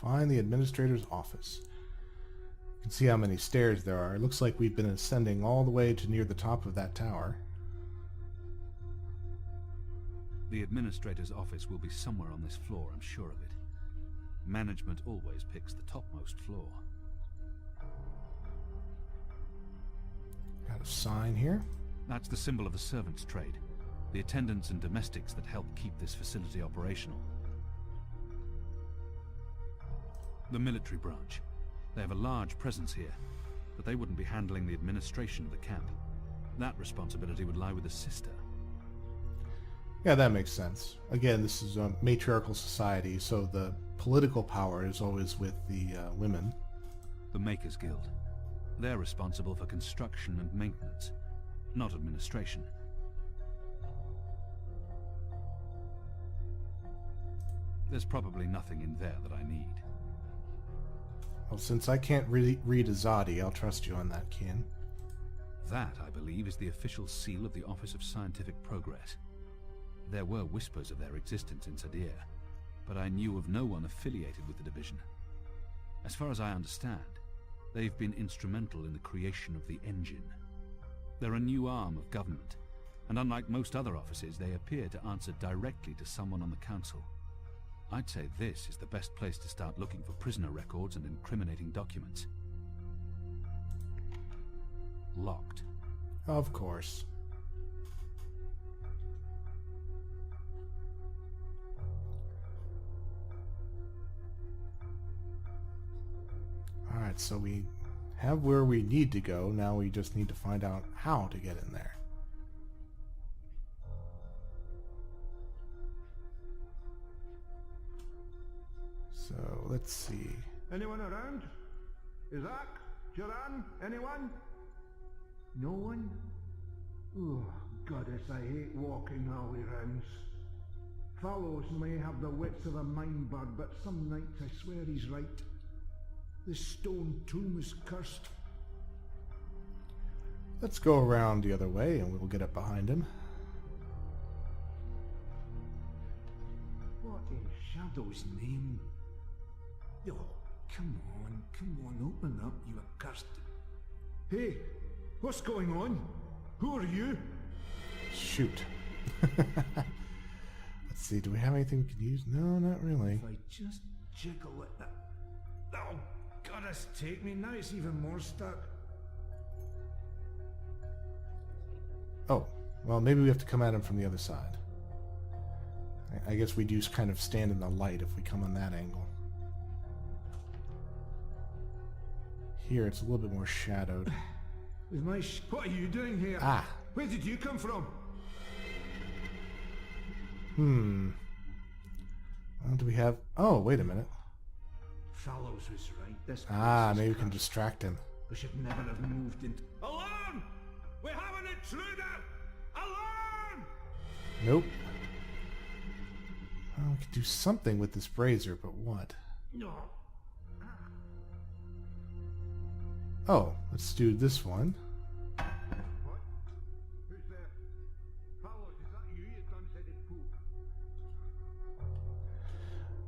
Find the administrator's office. You can see how many stairs there are. It looks like we've been ascending all the way to near the top of that tower. The administrator's office will be somewhere on this floor, I'm sure of it. Management always picks the topmost floor. Got a sign here. That's the symbol of the servants' trade. The attendants and domestics that help keep this facility operational. The military branch. They have a large presence here, but they wouldn't be handling the administration of the camp. That responsibility would lie with the sister. Yeah, that makes sense. Again, this is a matriarchal society, so the political power is always with the women. The Makers Guild. They're responsible for construction and maintenance, not administration. There's probably nothing in there that I need. Well, since I can't really read Azadi, I'll trust you on that, Kian. That, I believe, is the official seal of the Office of Scientific Progress. There were whispers of their existence in Sadir, but I knew of no one affiliated with the division. As far as I understand, they've been instrumental in the creation of the engine. They're a new arm of government, and unlike most other offices, they appear to answer directly to someone on the council. I'd say this is the best place to start looking for prisoner records and incriminating documents. Locked. Of course. Alright, so we have where we need to go. Now we just need to find out how to get in there. So, let's see. Anyone around? Isaac? Joran? Anyone? No one? Oh, goddess, I hate walking alley rounds. Fellows may have the wits of a mind bird, but some nights I swear he's right. This stone tomb is cursed. Let's go around the other way and we'll get up behind him. What in Shadow's name? Oh, come on, open up, you accursed. Hey, what's going on? Who are you? Shoot. Let's see, do we have anything we can use? No, not really. If I just jiggle at that. Oh, goddess, take me, now it's even more stuck. Oh, well, maybe we have to come at him from the other side. I guess we do kind of stand in the light if we come on that angle. Here, it's a little bit more shadowed. With my what are you doing here? Ah. Where did you come from? Well, do we have... Oh, wait a minute. Fallows was right. This Maybe we can distract him. We should never have moved into... Alarm! We have an intruder! Alarm! Nope. Well, we could do something with this brazier, but what? No. Oh, let's do this one. What? Who's there? Fallows, is that you done-headed fool?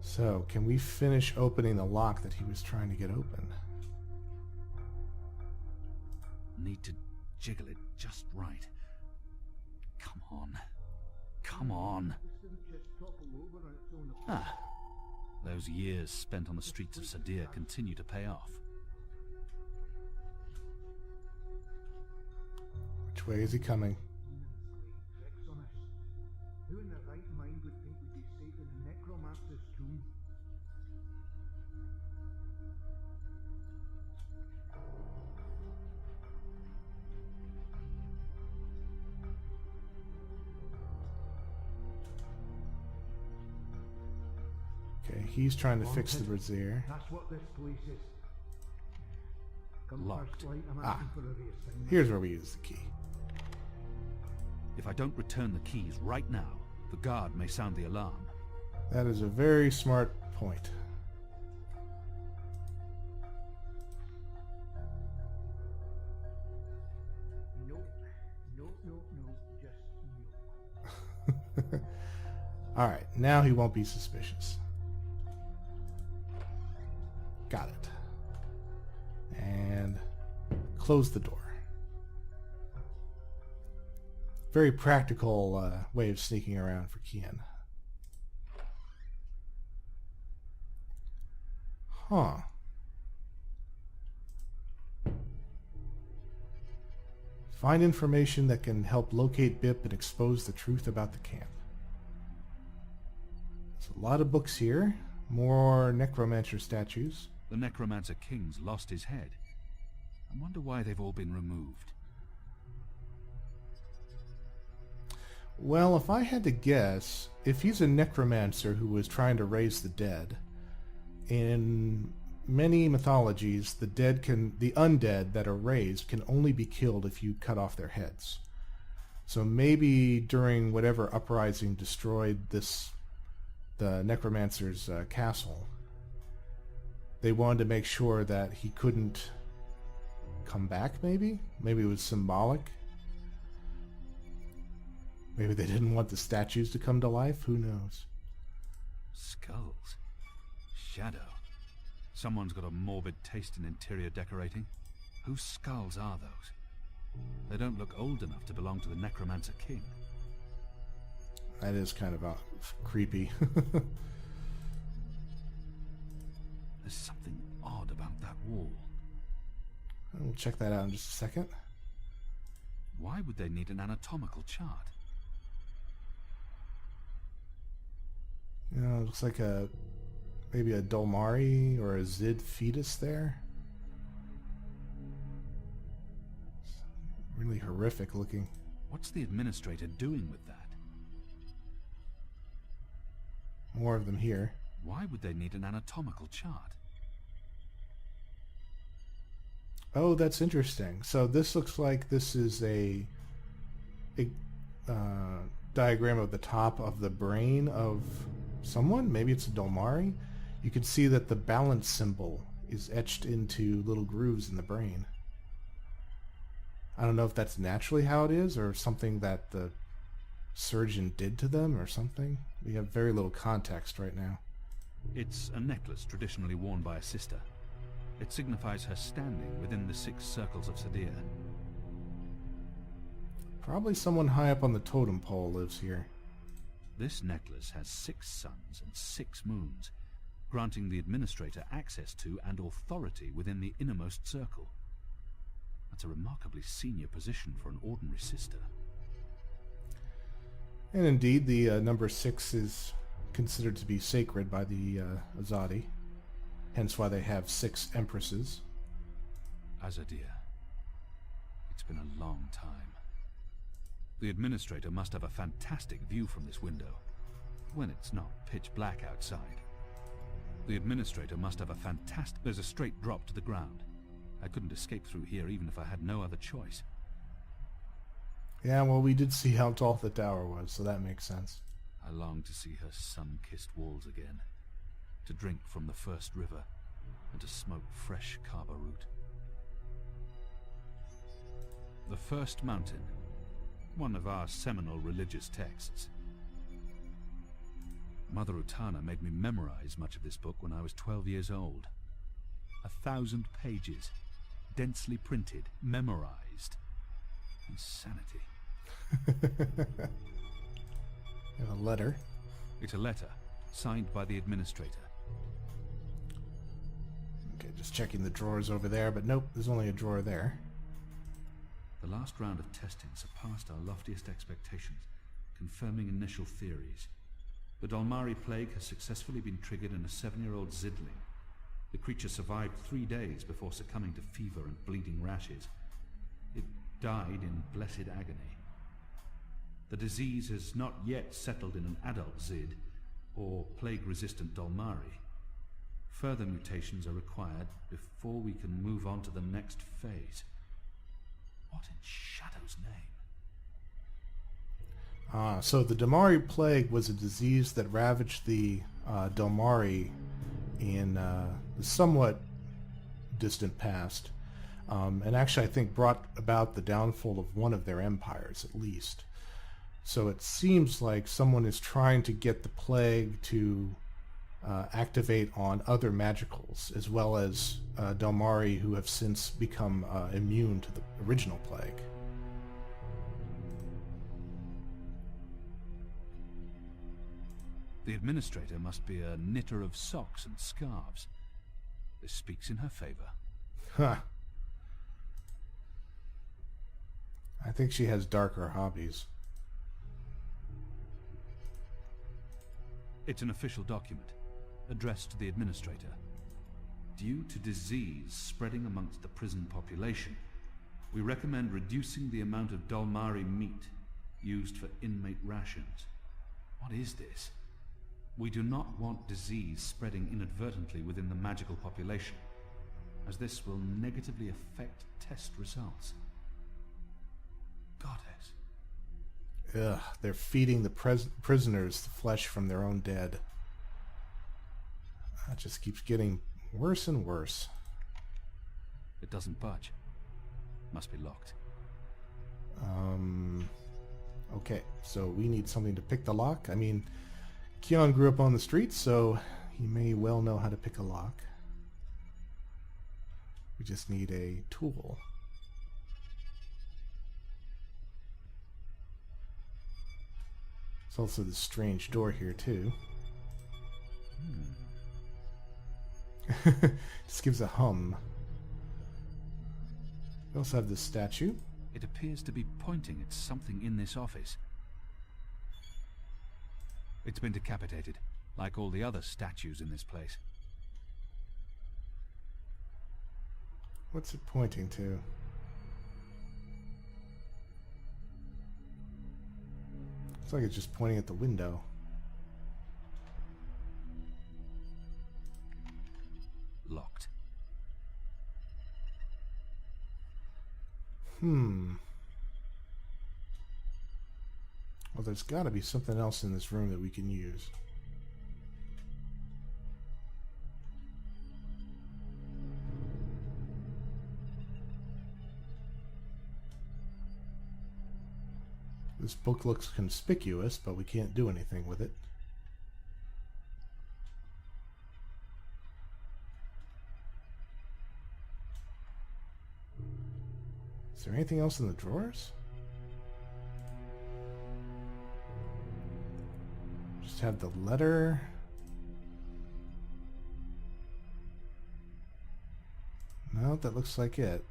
So, can we finish opening the lock that he was trying to get open? Need to jiggle it just right. Come on. Come on. Ah. Those years spent on the streets of Sadir continue to pay off. Which way is he coming? Who in their right mind would think we'd be safe in the necromancer's tomb? Okay, he's trying to fix the brazier. That's what this place is. Come Locked. first light, I'm asking for a reassignment. Here's where we use the key. If I don't return the keys right now, the guard may sound the alarm. That is a very smart point. Nope. No, just no. Alright, now he won't be suspicious. Got it. And close the door. Very practical way of sneaking around for Kian. Huh. Find information that can help locate Bip and expose the truth about the camp. There's a lot of books here. More necromancer statues. The necromancer king's lost his head. I wonder why they've all been removed. Well, if I had to guess, if he's a necromancer who was trying to raise the dead, in many mythologies, the undead that are raised can only be killed if you cut off their heads. So maybe during whatever uprising destroyed the necromancer's castle, they wanted to make sure that he couldn't come back, maybe? Maybe it was symbolic. Maybe they didn't want the statues to come to life. Who knows? Skulls. Shadow. Someone's got a morbid taste in interior decorating. Whose skulls are those? They don't look old enough to belong to the Necromancer King. That is kind of creepy. There's something odd about that wall. We'll check that out in just a second. Why would they need an anatomical chart? It looks like maybe a Dolmari or a Zid fetus there. Really horrific looking. What's the administrator doing with that? More of them here. Why would they need an anatomical chart? Oh, that's interesting. So this looks like this is a diagram of the top of the brain of someone. Maybe it's a Dolmari. You can see that the balance symbol is etched into little grooves in the brain. I don't know if that's naturally how it is or something that the surgeon did to them or something. We have very little context right now. It's a necklace traditionally worn by a sister. It signifies her standing within the 6 circles of Sadir. Probably someone high up on the totem pole lives here. This necklace has 6 suns and 6 moons, granting the administrator access to and authority within the innermost circle. That's a remarkably senior position for an ordinary sister. And indeed, the number 6 is considered to be sacred by the Azadi. Hence why they have 6 empresses. Azadir. It's been a long time. The administrator must have a fantastic view from this window, when it's not pitch black outside. The administrator must have a fantastic... There's a straight drop to the ground. I couldn't escape through here even if I had no other choice. Yeah, well, we did see how tall the tower was, so that makes sense. I long to see her sun-kissed walls again, to drink from the first river, and to smoke fresh kava root. The First Mountain, one of our seminal religious texts. Mother Utana made me memorize much of this book when I was 12 years old. 1,000 pages, densely printed, memorized. Insanity. And a letter. It's a letter, signed by the administrator. Okay, just checking the drawers over there, but nope, there's only a drawer there. The last round of testing surpassed our loftiest expectations, confirming initial theories. The Dolmari plague has successfully been triggered in a 7-year-old Zidling. The creature survived 3 days before succumbing to fever and bleeding rashes. It died in blessed agony. The disease has not yet settled in an adult Zid, or plague-resistant Dolmari. Further mutations are required before we can move on to the next phase. What in Shadow's name? So the Dolmari plague was a disease that ravaged the Dolmari in the somewhat distant past, and actually I think brought about the downfall of one of their empires at least. So it seems like someone is trying to get the plague to activate on other magicals, as well as Delmari who have since become immune to the original plague. The administrator must be a knitter of socks and scarves. This speaks in her favor. Huh. I think she has darker hobbies. It's an official document, addressed to the administrator. Due to disease spreading amongst the prison population, we recommend reducing the amount of Dalmari meat used for inmate rations. What is this? We do not want disease spreading inadvertently within the magical population, as this will negatively affect test results. Goddess. Ugh, they're feeding the prisoners the flesh from their own dead. That just keeps getting worse and worse. It doesn't budge. Must be locked. Okay, so we need something to pick the lock. I mean, Kian grew up on the streets, so he may well know how to pick a lock. We just need a tool. There's also this strange door here, too. Just gives a hum. We also have this statue. It appears to be pointing at something in this office. It's been decapitated, like all the other statues in this place. What's it pointing to? Looks like it's just pointing at the window. Locked. Well, there's got to be something else in this room that we can use. This book looks conspicuous, but we can't do anything with it. Is there anything else in the drawers? Just have the letter. No, that looks like it.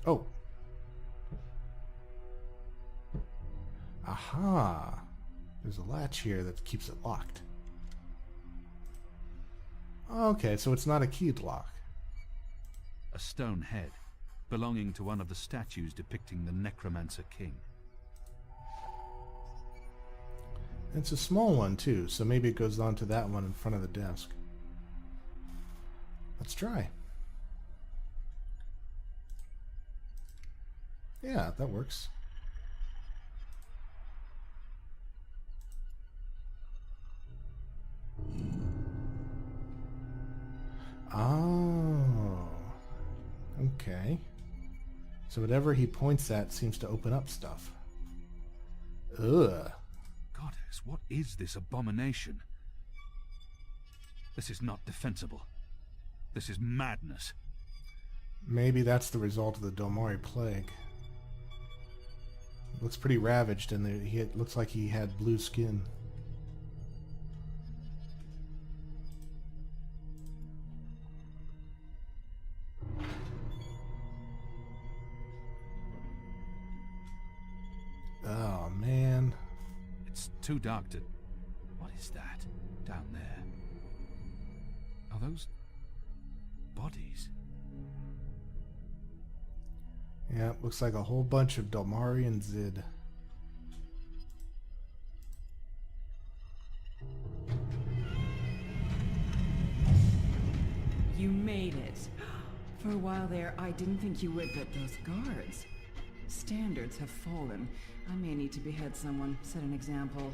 Oh. Aha. There's a latch here that keeps it locked. Okay, so it's not a keyed lock. A stone head, belonging to one of the statues depicting the Necromancer King. It's a small one, too, so maybe it goes on to that one in front of the desk. Let's try. Yeah, that works. Oh. Okay. So whatever he points at seems to open up stuff. Ugh. Goddess, what is this abomination? This is not defensible. This is madness. Maybe that's the result of the Dalmari plague. It looks pretty ravaged, and it looks like he had blue skin. Oh, man. It's too dark to... What is that down there? Are those bodies? Yeah, looks like a whole bunch of Dalmari and Zid. You made it. For a while there, I didn't think you would, but those guards. Standards have fallen. I may need to behead someone, set an example.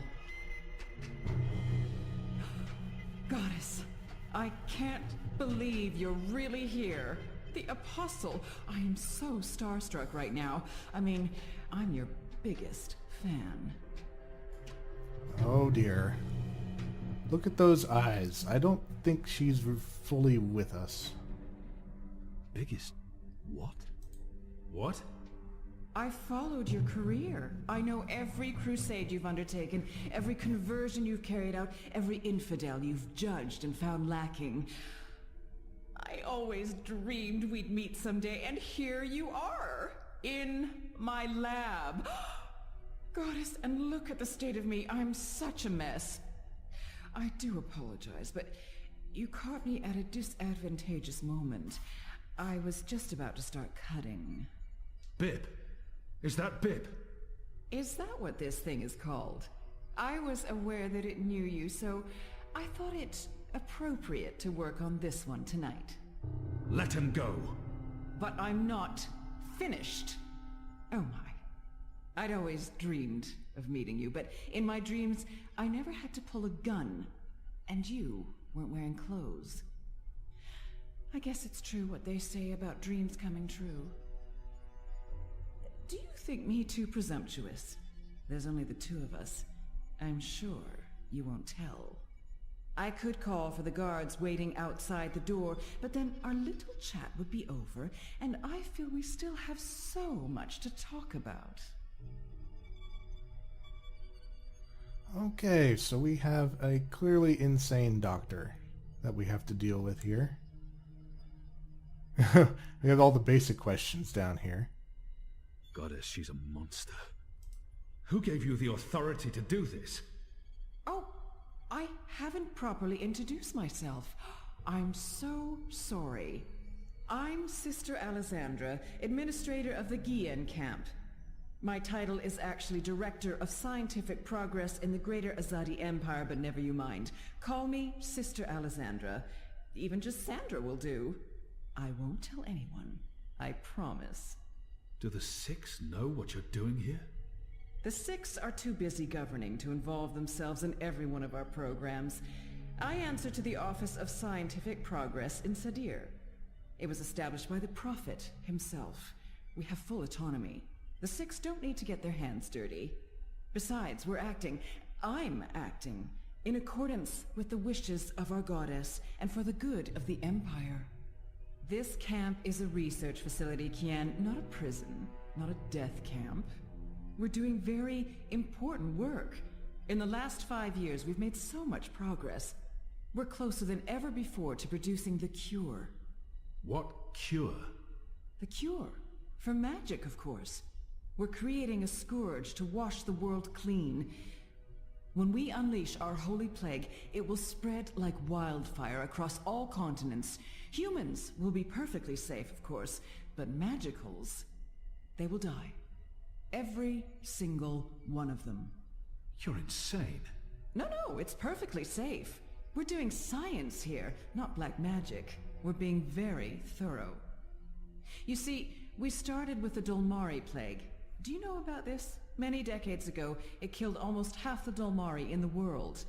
Goddess, I can't believe you're really here. The Apostle! I am so starstruck right now. I mean, I'm your biggest fan. Oh dear. Look at those eyes. I don't think she's fully with us. Biggest... what? What? I followed your career. I know every crusade you've undertaken, every conversion you've carried out, every infidel you've judged and found lacking. I always dreamed we'd meet someday, and here you are, in my lab. Goddess, and look at the state of me. I'm such a mess. I do apologize, but you caught me at a disadvantageous moment. I was just about to start cutting. Bib? Is that Bib? Is that what this thing is called? I was aware that it knew you, so I thought it appropriate to work on this one tonight. Let him go. But I'm not finished. Oh my. I'd always dreamed of meeting you, but in my dreams, I never had to pull a gun. And you weren't wearing clothes. I guess it's true what they say about dreams coming true. Do you think me too presumptuous? There's only the two of us. I'm sure you won't tell. I could call for the guards waiting outside the door, but then our little chat would be over, and I feel we still have so much to talk about. Okay, so we have a clearly insane doctor that we have to deal with here. We have all the basic questions down here. Goddess, she's a monster. Who gave you the authority to do this? Oh, I haven't properly introduced myself. I'm so sorry. I'm Sister Alessandra, administrator of the Kian camp. My title is actually Director of Scientific Progress in the Greater Azadi Empire, but never you mind. Call me Sister Alessandra. Even just Sandra will do. I won't tell anyone. I promise. Do the Six know what you're doing here? The Six are too busy governing to involve themselves in every one of our programs. I answer to the Office of Scientific Progress in Sadir. It was established by the Prophet himself. We have full autonomy. The Six don't need to get their hands dirty. Besides, I'm acting, in accordance with the wishes of our goddess and for the good of the Empire. This camp is a research facility, Kian, not a prison, not a death camp. We're doing very important work. In the last 5 years, we've made so much progress. We're closer than ever before to producing the cure. What cure? The cure. For magic, of course. We're creating a scourge to wash the world clean. When we unleash our holy plague, it will spread like wildfire across all continents. Humans will be perfectly safe, of course, but magicals, they will die. Every single one of them. You're insane. No, it's perfectly safe. We're doing science here, not black magic. We're being very thorough. You see, we started with the Dolmari plague. Do you know about this? Many decades ago, it killed almost half the Dolmari in the world.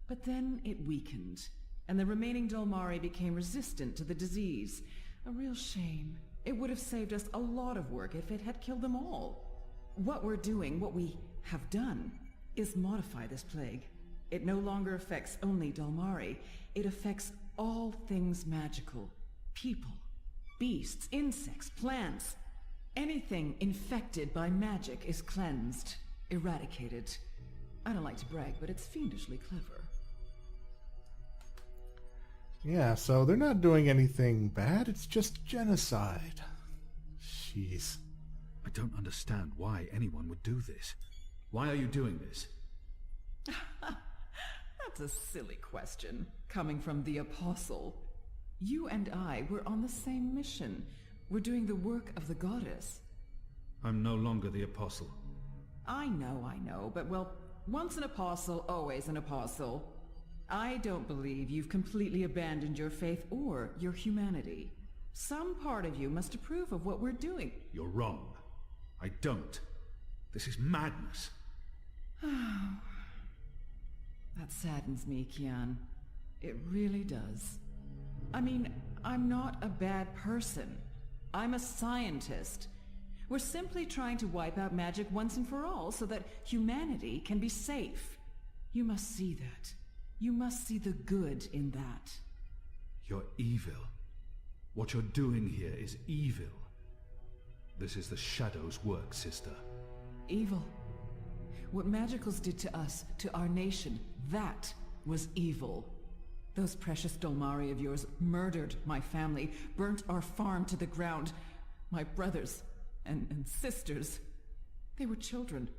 But then it weakened, and the remaining Dolmari became resistant to the disease. A real shame. It would have saved us a lot of work if it had killed them all. What we have done, is modify this plague. It no longer affects only Dolmari. It affects all things magical. People, beasts, insects, plants. Anything infected by magic is cleansed, eradicated. I don't like to brag, but it's fiendishly clever. Yeah, so they're not doing anything bad, it's just genocide. Jeez. I don't understand why anyone would do this. Why are you doing this? That's a silly question, coming from the Apostle. You and I were on the same mission. We're doing the work of the goddess. I'm no longer the Apostle. I know, but well, once an apostle, always an apostle. I don't believe you've completely abandoned your faith or your humanity. Some part of you must approve of what we're doing. You're wrong. I don't. This is madness. That saddens me, Kian. It really does. I mean, I'm not a bad person. I'm a scientist. We're simply trying to wipe out magic once and for all so that humanity can be safe. You must see that. You must see the good in that. You're evil. What you're doing here is evil. This is the Shadow's work, sister. Evil. What Magicals did to us, to our nation, that was evil. Those precious Dolmari of yours murdered my family, burnt our farm to the ground. My brothers and sisters. They were children.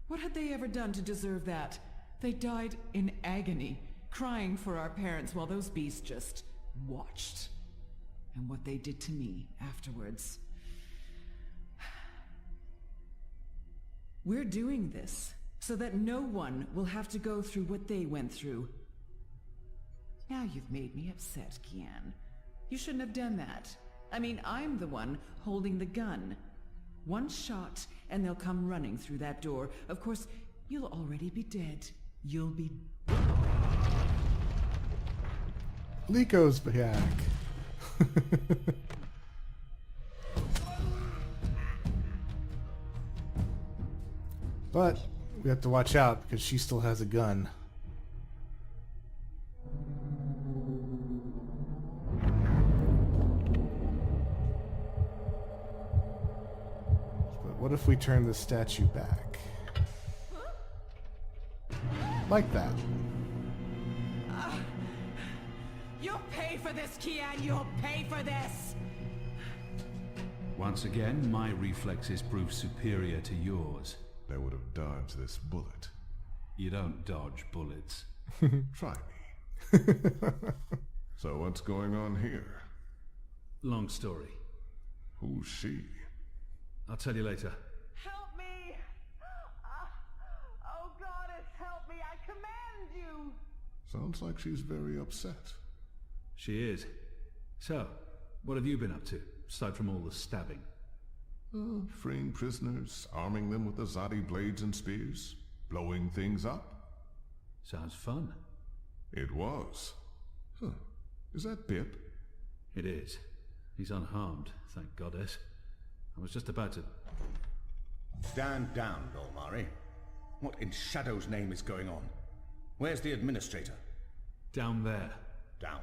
What had they ever done to deserve that? They died in agony, crying for our parents while those beasts just watched. And what they did to me afterwards. We're doing this so that no one will have to go through what they went through. Now you've made me upset, Kian. You shouldn't have done that. I mean, I'm the one holding the gun. One shot, and they'll come running through that door. Of course, you'll already be dead. You'll be... Lico's back. But we have to watch out because she still has a gun. But what if we turn the statue back? Like that. You'll pay for this, Kian! You'll pay for this! Once again, my reflexes prove superior to yours. They would have dodged this bullet. You don't dodge bullets. Try me. So what's going on here? Long story. Who's she? I'll tell you later. Help me! Oh, goddess, help me! I command you! Sounds like she's very upset. She is. So, what have you been up to, aside from all the stabbing? Freeing prisoners, arming them with Azadi blades and spears, blowing things up. Sounds fun. It was. Huh. Is that Bip? It is. He's unharmed, thank goddess. I was just about to... Stand down, Dolmari. What in Shadow's name is going on? Where's the administrator? Down there. Down.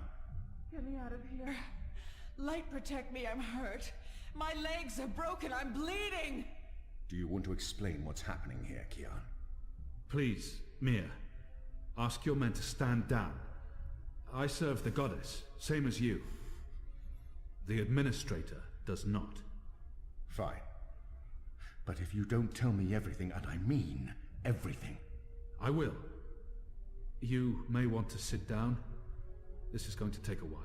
Get me out of here. Light, protect me, I'm hurt. My legs are broken, I'm bleeding! Do you want to explain what's happening here, Kian? Please, Mia. Ask your men to stand down. I serve the goddess, same as you. The administrator does not. Fine. But if you don't tell me everything, and I mean everything... I will. You may want to sit down. This is going to take a while.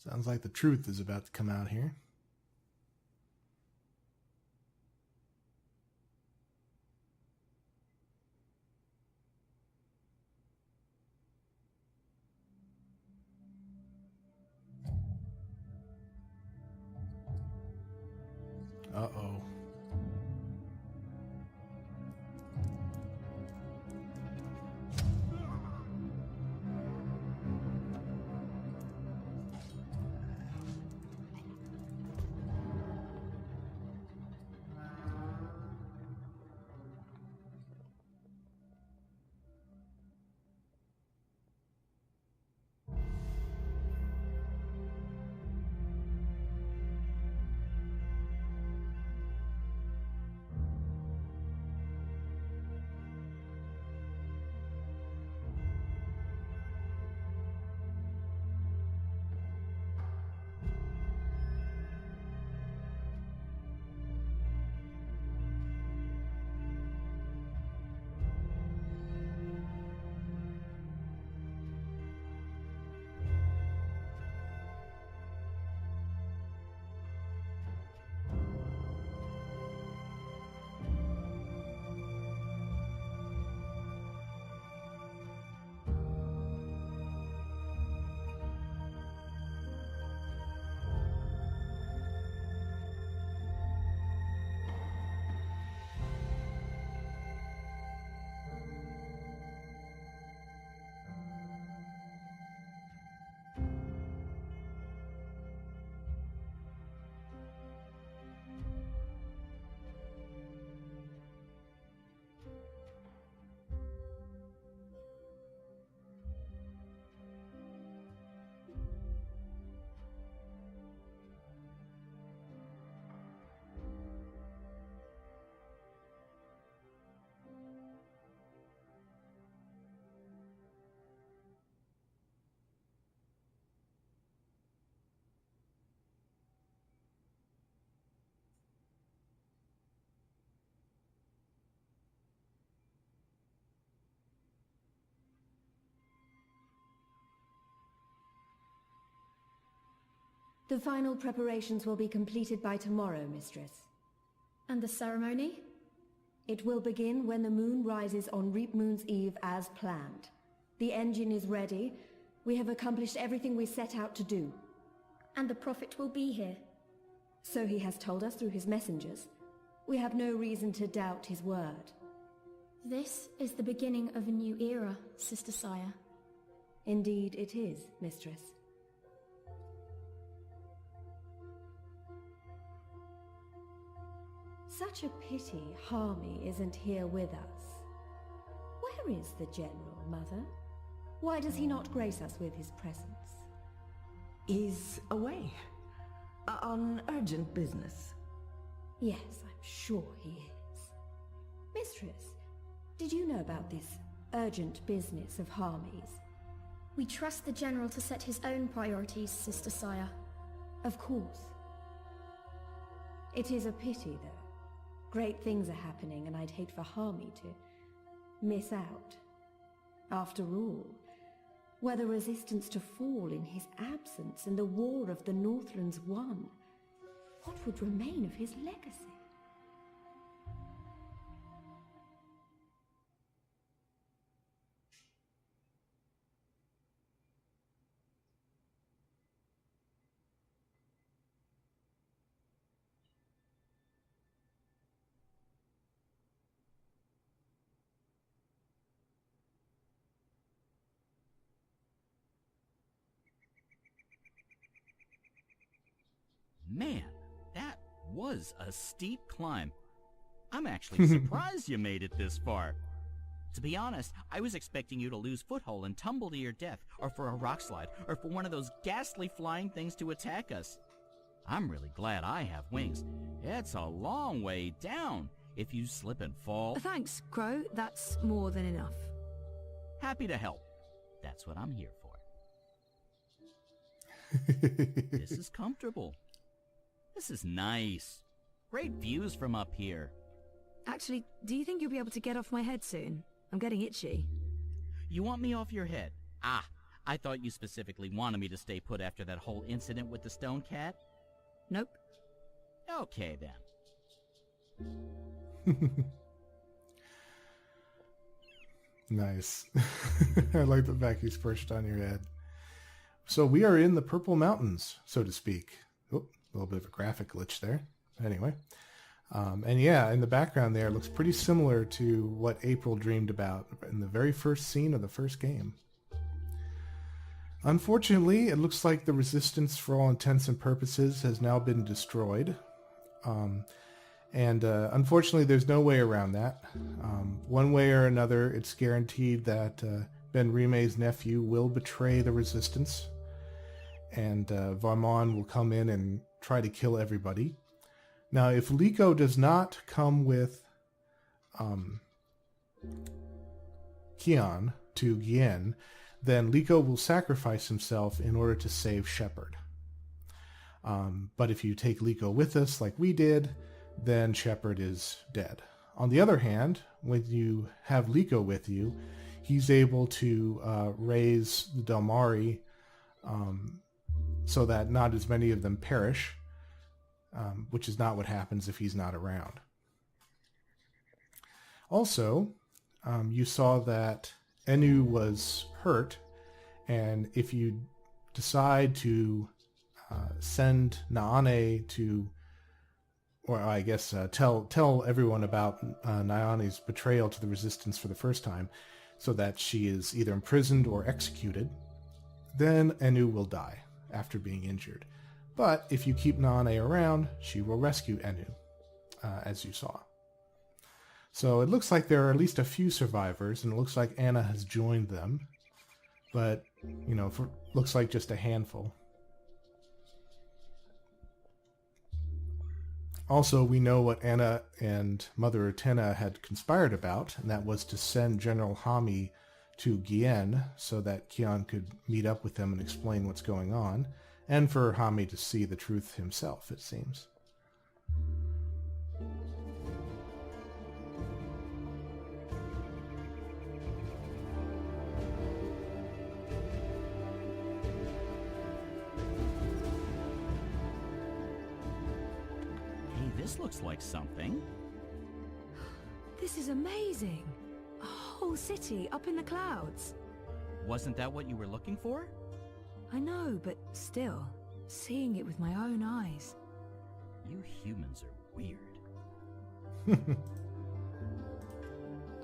Sounds like the truth is about to come out here. Uh-oh. The final preparations will be completed by tomorrow, Mistress. And the ceremony? It will begin when the moon rises on Reap Moon's Eve as planned. The engine is ready. We have accomplished everything we set out to do. And the Prophet will be here. So he has told us through his messengers. We have no reason to doubt his word. This is the beginning of a new era, Sister Saya. Indeed it is, Mistress. Such a pity Harmy isn't here with us. Where is the General, Mother? Why does he not grace us with his presence? He's away. On urgent business. Yes, I'm sure he is. Mistress, did you know about this urgent business of Harmy's? We trust the General to set his own priorities, Sister Saya. Of course. It is a pity, though. Great things are happening, and I'd hate for Harmy to miss out. After all, were the resistance to fall in his absence and the war of the Northlands won, what would remain of his legacy? Man, that was a steep climb. I'm actually surprised you made it this far. To be honest, I was expecting you to lose foothold and tumble to your death, or for a rock slide, or for one of those ghastly flying things to attack us. I'm really glad I have wings. It's a long way down if you slip and fall. Thanks, Crow. That's more than enough. Happy to help. That's what I'm here for. This is comfortable. This is nice. Great views from up here. Actually, do you think you'll be able to get off my head soon? I'm getting itchy. You want me off your head? Ah, I thought you specifically wanted me to stay put after that whole incident with the stone cat. Nope. Okay, then. Nice. I like the fact he's perched on your head. So we are in the Purple Mountains, so to speak. Oh, a little bit of a graphic glitch there. Anyway. And yeah, in the background there, it looks pretty similar to what April dreamed about in the very first scene of the first game. Unfortunately, it looks like the Resistance, for all intents and purposes, has now been destroyed. Unfortunately, there's no way around that. One way or another, it's guaranteed that Ben Rime's nephew will betray the Resistance, and Varmon will come in and try to kill everybody. Now, if Liko does not come with Kian to Kian, then Liko will sacrifice himself in order to save Shepard. But if you take Liko with us, like we did, then Shepard is dead. On the other hand, when you have Liko with you, he's able to raise the Dalmari so that not as many of them perish, which is not what happens if he's not around. Also, you saw that Enu was hurt, and if you decide to send Naane to, or I guess tell everyone about Naane's betrayal to the Resistance for the first time, so that she is either imprisoned or executed, then Enu will die after being injured. But if you keep Naane around, she will rescue Enu, as you saw. So it looks like there are at least a few survivors, and it looks like Anna has joined them. But, you know, looks like just a handful. Also, we know what Anna and Mother Utena had conspired about, and that was to send General Hami to Kian so that Kian could meet up with them and explain what's going on, and for Hami to see the truth himself, it seems. This looks like something. This is amazing. A whole city up in the clouds. Wasn't that what you were looking for? I know, but still, seeing it with my own eyes. You humans are weird.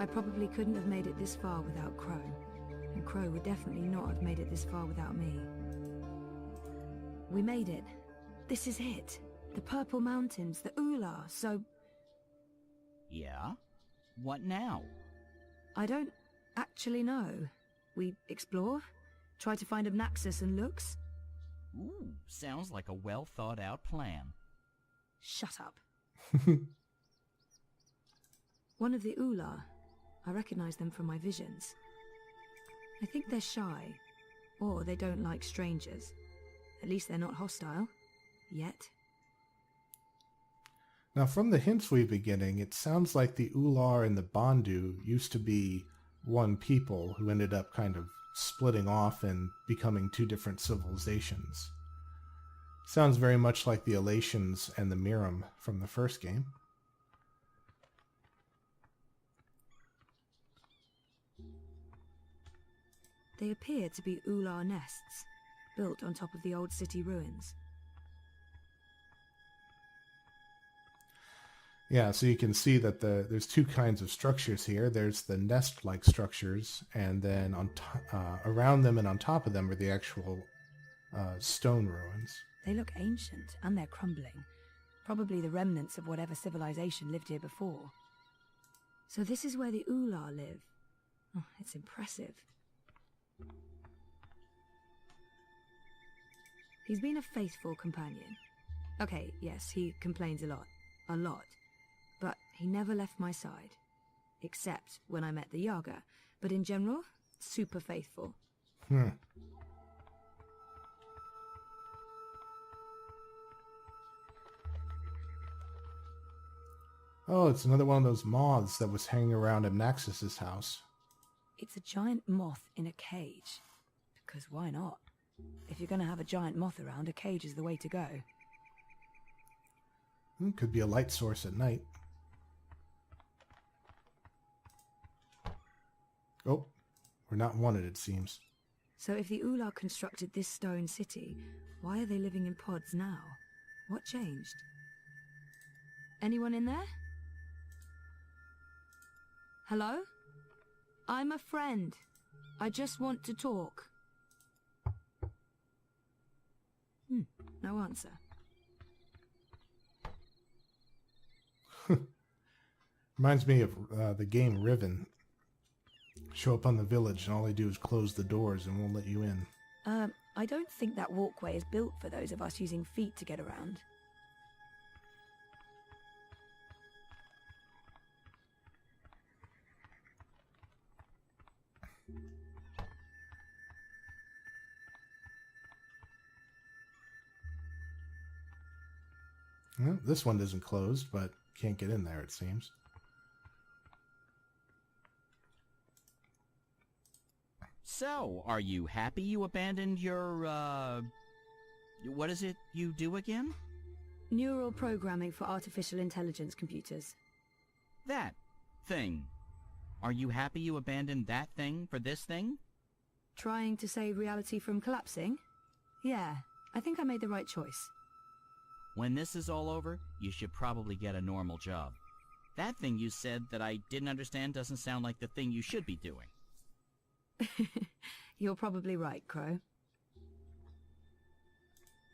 I probably couldn't have made it this far without Crow. And Crow would definitely not have made it this far without me. We made it. This is it. The Purple Mountains, the Ula, so... Yeah? What now? I don't actually know. We explore, try to find Abnaxus and Lux. Ooh, sounds like a well-thought-out plan. Shut up. One of the Ula. I recognize them from my visions. I think they're shy, or they don't like strangers. At least they're not hostile. Yet. Now, from the hints we've been getting, it sounds like the Ular and the Bandu used to be one people who ended up kind of splitting off and becoming two different civilizations. Sounds very much like the Elations and the Miram from the first game. They appear to be Ular nests, built on top of the old city ruins. Yeah, so you can see that there's two kinds of structures here. There's the nest-like structures, and then around them and on top of them are the actual stone ruins. They look ancient, and they're crumbling. Probably the remnants of whatever civilization lived here before. So this is where the Ular live. Oh, it's impressive. He's been a faithful companion. Okay, yes, he complains a lot. A lot. But he never left my side. Except when I met the Yaga. But in general, super faithful. Oh, it's another one of those moths that was hanging around Abnaxus's house. It's a giant moth in a cage. Because why not? If you're going to have a giant moth around, a cage is the way to go. Could be a light source at night. Oh, we're not wanted, it seems. So if the Ular constructed this stone city, why are they living in pods now? What changed? Anyone in there? Hello? I'm a friend. I just want to talk. No answer. Reminds me of the game Riven. Show up on the village and all they do is close the doors and won't let you in. I don't think that walkway is built for those of us using feet to get around. Well, this one isn't closed, but can't get in there, it seems. So, are you happy you abandoned your, what is it you do again? Neural programming for artificial intelligence computers. That thing. Are you happy you abandoned that thing for this thing? Trying to save reality from collapsing? Yeah, I think I made the right choice. When this is all over, you should probably get a normal job. That thing you said that I didn't understand doesn't sound like the thing you should be doing. You're probably right, Crow.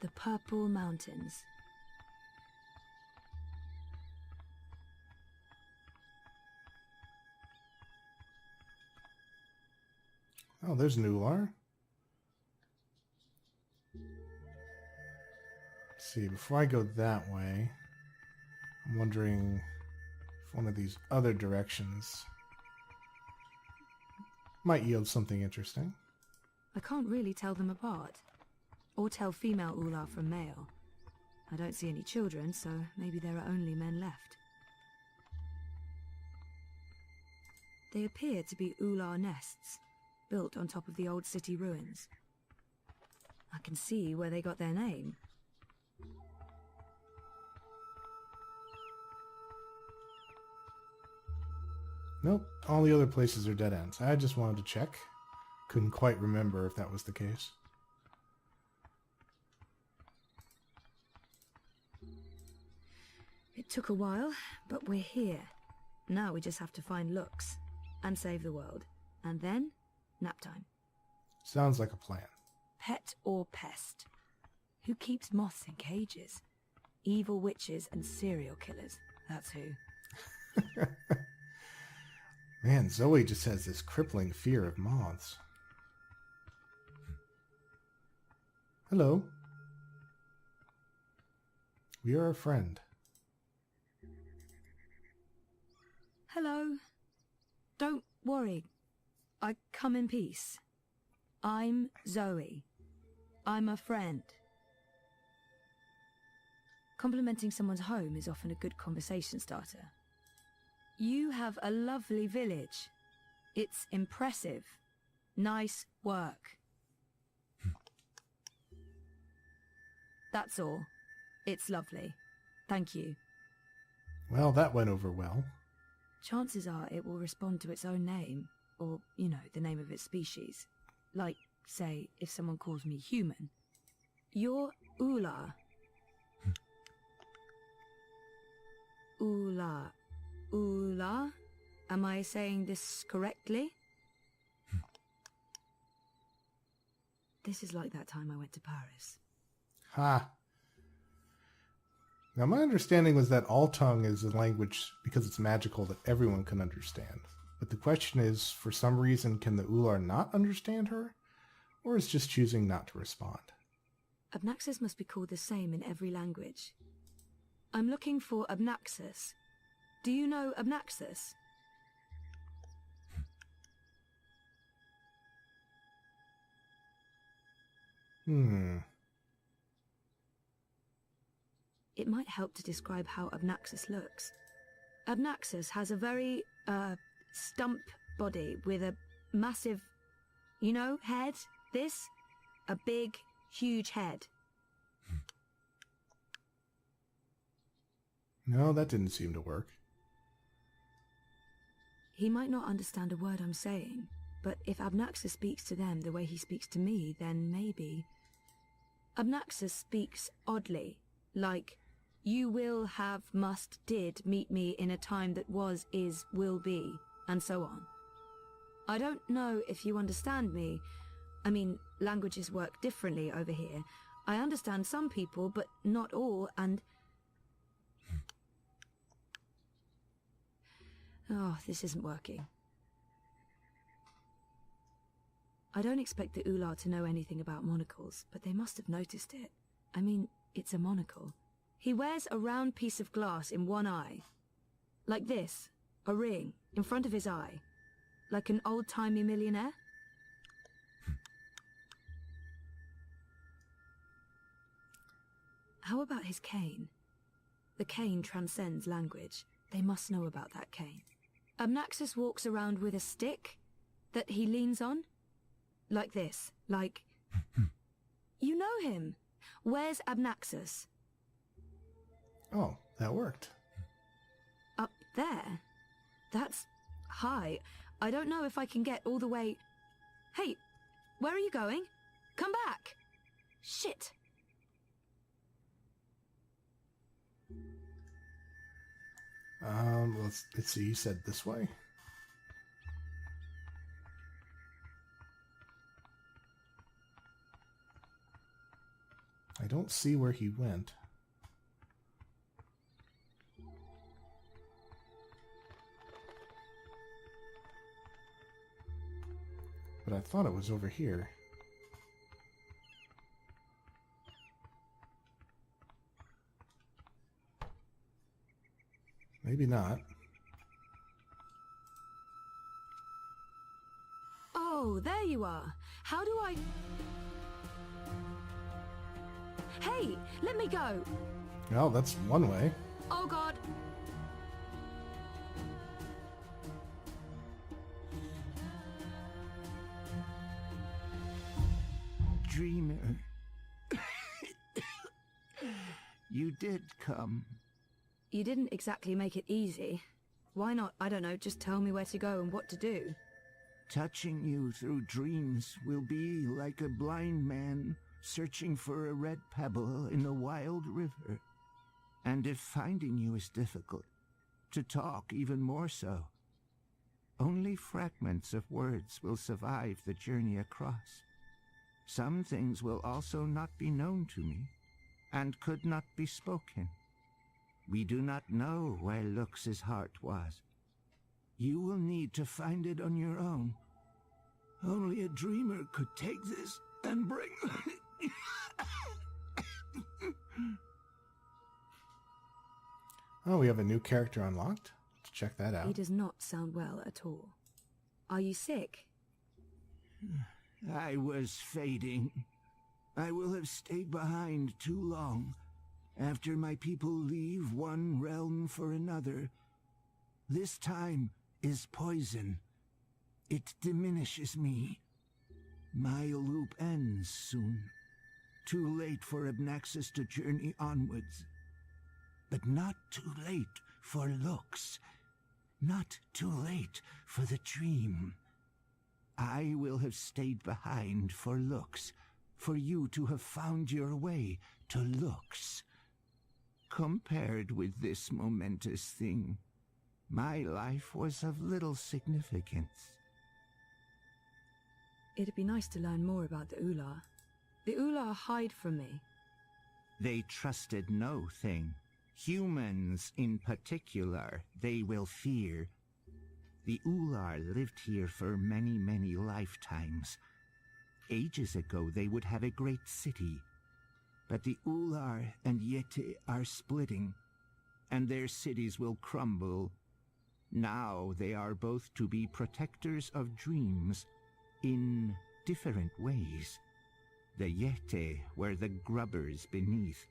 The Purple Mountains. Oh, there's an Ular. Let's see, before I go that way, I'm wondering if one of these other directions might yield something interesting. I can't really tell them apart. Or tell female Ular from male. I don't see any children, so maybe there are only men left. They appear to be Ular nests, built on top of the old city ruins. I can see where they got their name. Nope, all the other places are dead ends. I just wanted to check. Couldn't quite remember if that was the case. It took a while, but we're here. Now we just have to find Lux and save the world. And then, nap time. Sounds like a plan. Pet or pest? Who keeps moths in cages? Evil witches and serial killers. That's who. Man, Zoe just has this crippling fear of moths. Hello. We are a friend. Hello. Don't worry. I come in peace. I'm Zoe. I'm a friend. Complimenting someone's home is often a good conversation starter. You have a lovely village. It's impressive. Nice work. That's all. It's lovely. Thank you. Well, that went over well. Chances are it will respond to its own name, or, the name of its species. Like, say, if someone calls me human. You're Ula. Ula. Ula? Am I saying this correctly? This is like that time I went to Paris. Ha. Now, my understanding was that all tongue is a language because it's magical that everyone can understand. But the question is, for some reason, can the Ular not understand her? Or is just choosing not to respond? Abnaxus must be called the same in every language. I'm looking for Abnaxus. Do you know Abnaxus? It might help to describe how Abnaxus looks. Abnaxus has a very, stump body with a massive, head? This? A big, huge head. No, that didn't seem to work. He might not understand a word I'm saying, but if Abnaxus speaks to them the way he speaks to me, then maybe... Abnaxus speaks oddly, like, you will, have, must, did meet me in a time that was, is, will be, and so on. I don't know if you understand me. I mean, languages work differently over here. I understand some people, but not all, and... Oh, this isn't working. I don't expect the Ular to know anything about monocles, but they must have noticed it. I mean, it's a monocle. He wears a round piece of glass in one eye. Like this, a ring, in front of his eye. Like an old-timey millionaire. How about his cane? The cane transcends language. They must know about that cane. Abnaxus walks around with a stick that he leans on. Like this, like... You know him. Where's Abnaxus? Oh, that worked. Up there? That's high. I don't know if I can get all the way... Hey, where are you going? Come back! Shit! Let's see, you said this way? I don't see where he went. But I thought it was over here. Maybe not. Oh, there you are. How do I... Hey, let me go. Well, that's one way. Oh, God. Dreamer. You did come. You didn't exactly make it easy. Why not, I don't know, just tell me where to go and what to do? Touching you through dreams will be like a blind man searching for a red pebble in a wild river. And if finding you is difficult, to talk even more so. Only fragments of words will survive the journey across. Some things will also not be known to me, and could not be spoken. We do not know where Lux's heart was. You will need to find it on your own. Only a dreamer could take this and bring... Oh, we have a new character unlocked. Let's check that out. He does not sound well at all. Are you sick? I was fading. I will have stayed behind too long. After my people leave one realm for another, this time is poison. It diminishes me. My loop ends soon. Too late for Abnaxus to journey onwards. But not too late for Lux. Not too late for the dream. I will have stayed behind for Lux, for you to have found your way to Lux. Compared with this momentous thing, my life was of little significance. It'd be nice to learn more about the Ular. The Ular hide from me. They trusted no thing. Humans in particular, they will fear. The Ular lived here for many, many lifetimes. Ages ago they would have a great city. But the Ular and Yeti are splitting, and their cities will crumble. Now they are both to be protectors of dreams, in different ways. The Yeti were the grubbers beneath.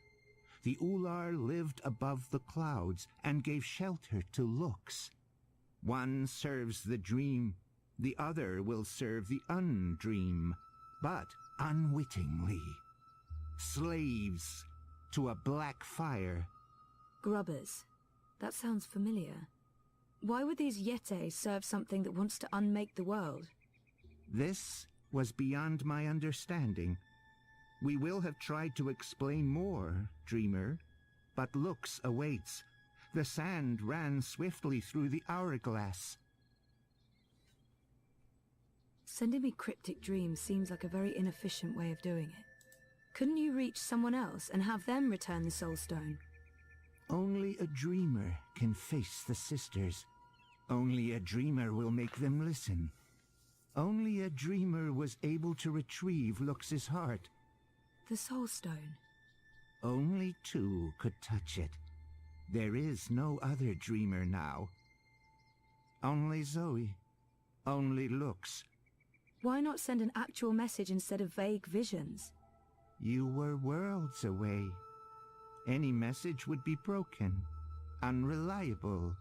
The Ular lived above the clouds and gave shelter to Lux. One serves the dream, the other will serve the undream, but unwittingly. Slaves to a black fire. Grubbers. That sounds familiar. Why would these Yeti serve something that wants to unmake the world? This was beyond my understanding. We will have tried to explain more, Dreamer, but Lux awaits. The sand ran swiftly through the hourglass. Sending me cryptic dreams seems like a very inefficient way of doing it. Couldn't you reach someone else and have them return the Soul Stone? Only a dreamer can face the sisters. Only a dreamer will make them listen. Only a dreamer was able to retrieve Lux's heart. The Soul Stone. Only two could touch it. There is no other dreamer now. Only Zoe. Only Lux. Why not send an actual message instead of vague visions? You were worlds away. Any message would be broken, unreliable.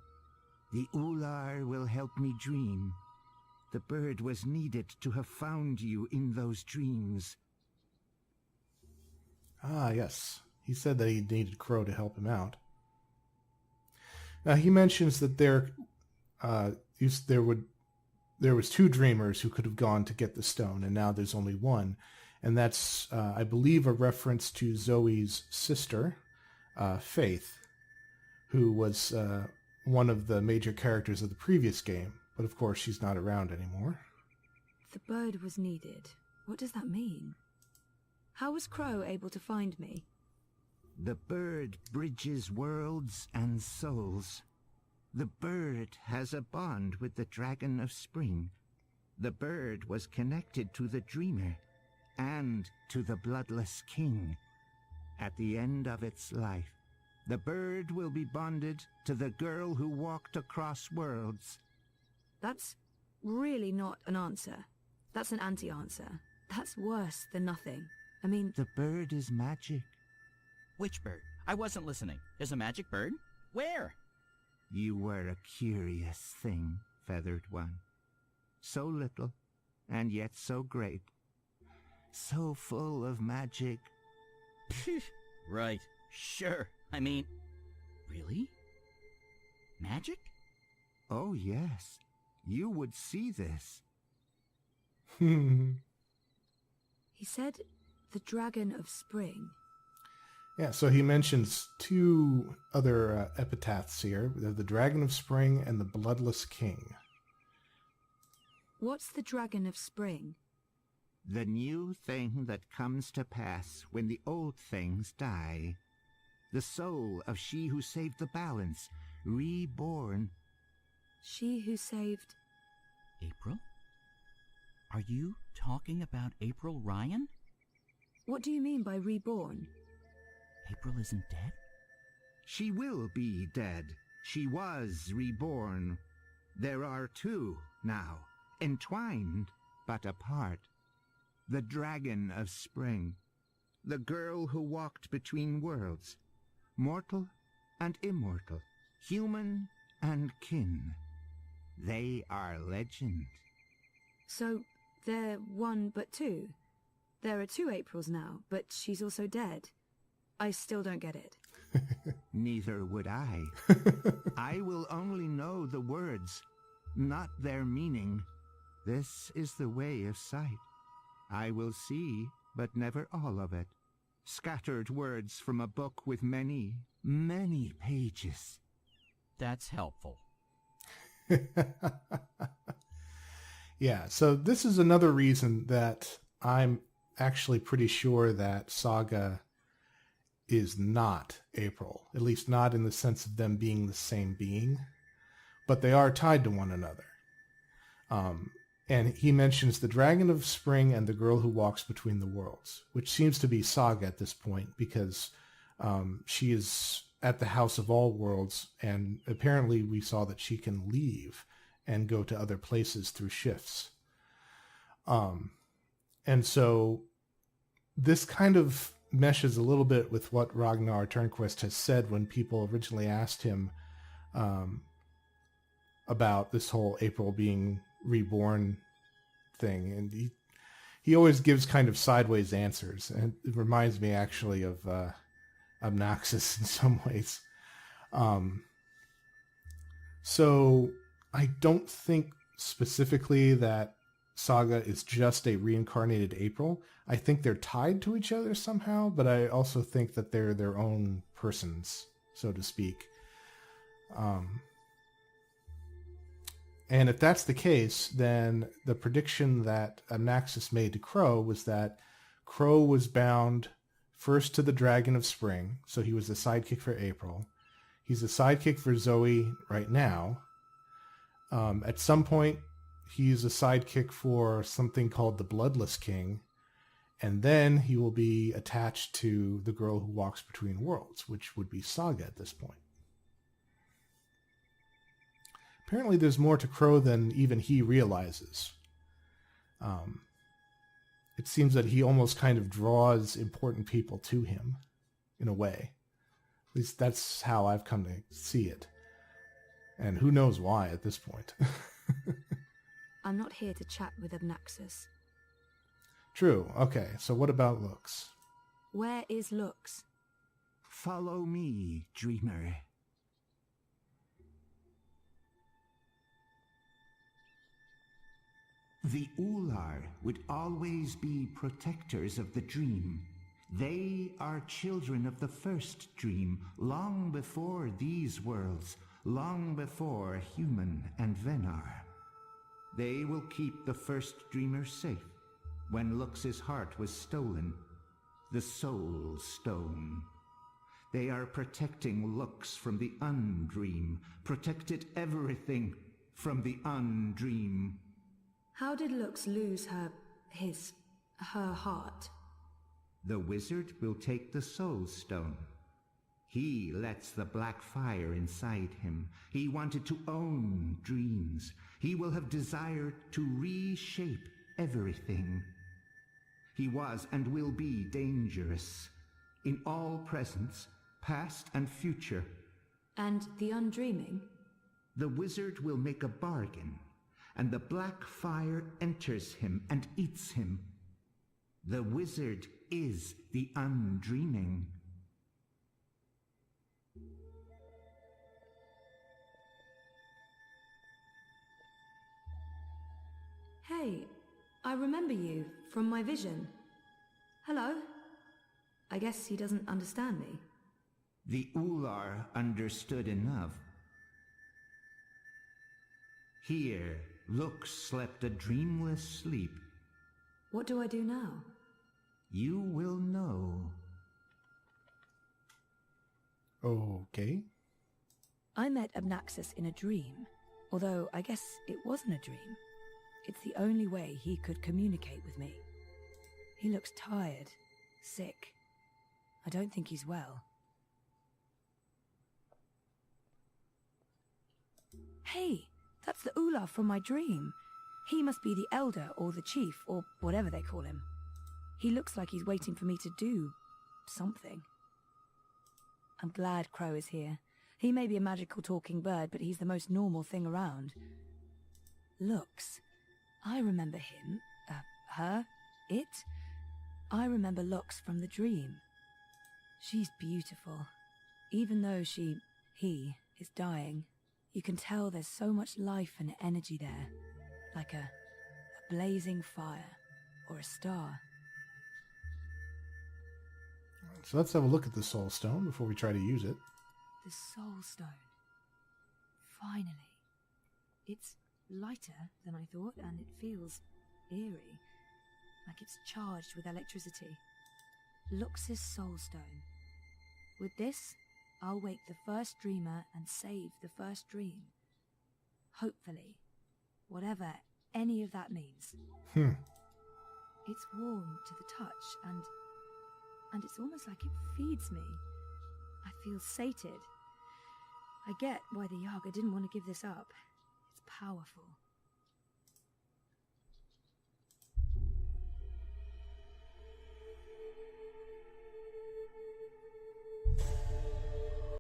The Ular will help me dream. The bird was needed to have found you in those dreams. Ah, yes. He said that he needed Crow to help him out. Now, he mentions that there was two dreamers who could have gone to get the stone, and now there's only one. And that's, I believe, a reference to Zoe's sister, Faith, who was one of the major characters of the previous game. But of course, she's not around anymore. The bird was needed. What does that mean? How was Crow able to find me? The bird bridges worlds and souls. The bird has a bond with the Dragon of Spring. The bird was connected to the Dreamer and to the Bloodless King. At the end of its life, the bird will be bonded to the girl who walked across worlds. That's really not an answer. That's an anti-answer. That's worse than nothing. I mean... The bird is magic. Which bird? I wasn't listening. There's a magic bird? Where? You were a curious thing, Feathered One. So little, and yet so great. So full of magic. Right. Sure. I mean... Really? Magic? Oh, yes. You would see this. He said the Dragon of Spring. Yeah, so he mentions two other epitaphs here. The Dragon of Spring and the Bloodless King. What's the Dragon of Spring? The new thing that comes to pass when the old things die. The soul of she who saved the balance, reborn. She who saved... April? Are you talking about April Ryan? What do you mean by reborn? April isn't dead? She will be dead. She was reborn. There are two now, entwined but apart. The Dragon of Spring, the girl who walked between worlds, mortal and immortal, human and kin. They are legend. So, they're one but two? There are two Aprils now, but she's also dead. I still don't get it. Neither would I. I will only know the words, not their meaning. This is the way of sight. I will see, but never all of it. Scattered words from a book with many, many pages. That's helpful. Yeah, so this is another reason that I'm actually pretty sure that Saga is not April, at least not in the sense of them being the same being, but they are tied to one another. And he mentions the Dragon of Spring and the girl who walks between the worlds, which seems to be Saga at this point because she is at the House of All Worlds, and apparently we saw that she can leave and go to other places through shifts. And so this kind of meshes a little bit with what Ragnar Turnquist has said when people originally asked him about this whole April being reborn thing. And he always gives kind of sideways answers. And it reminds me actually of Abnaxus in some ways. So I don't think specifically that Saga is just a reincarnated April. I think they're tied to each other somehow, but I also think that they're their own persons, so to speak. And if that's the case, then the prediction that Abnaxus made to Crow was that Crow was bound first to the Dragon of Spring, so he was a sidekick for April. He's a sidekick for Zoe right now. At some point, he's a sidekick for something called the Bloodless King, and then he will be attached to the girl who walks between worlds, which would be Saga at this point. Apparently there's more to Crow than even he realizes. It seems that he almost kind of draws important people to him, in a way. At least that's how I've come to see it. And who knows why at this point. I'm not here to chat with Abnaxus. True. Okay, so what about Lux? Where is Lux? Follow me, dreamer. The Ular would always be protectors of the dream. They are children of the first dream, long before these worlds, long before human and Venar. They will keep the first dreamer safe when Lux's heart was stolen, the Soul Stone. They are protecting Lux from the Undream, protected everything from the Undream. How did Lux lose her heart? The wizard will take the Soul Stone. He lets the black fire inside him. He wanted to own dreams. He will have desired to reshape everything. He was and will be dangerous in all presence, past and future. And the Undreaming? The wizard will make a bargain, and the black fire enters him and eats him. The wizard is the Undreaming. Hey, I remember you from my vision. Hello? I guess he doesn't understand me. The Ular understood enough. Here, Lux slept a dreamless sleep. What do I do now? You will know. Okay. I met Abnaxus in a dream, although I guess it wasn't a dream. It's the only way he could communicate with me. He looks tired, sick. I don't think he's well. Hey, that's the Ular from my dream. He must be the elder or the chief or whatever they call him. He looks like he's waiting for me to do something. I'm glad Crow is here. He may be a magical talking bird, but he's the most normal thing around. Lux. I remember him. Her. It. I remember Lux from the dream. She's beautiful. Even though he is dying, you can tell there's so much life and energy there. Like a blazing fire or a star. So let's have a look at the Soul Stone before we try to use it. The Soul Stone. Finally. It's lighter than I thought, and it feels eerie. Like it's charged with electricity. Lux's Soul Stone. With this, I'll wake the first dreamer and save the first dream. Hopefully. Whatever any of that means. It's warm to the touch, and it's almost like it feeds me. I feel sated. I get why the Yaga didn't want to give this up. It's powerful.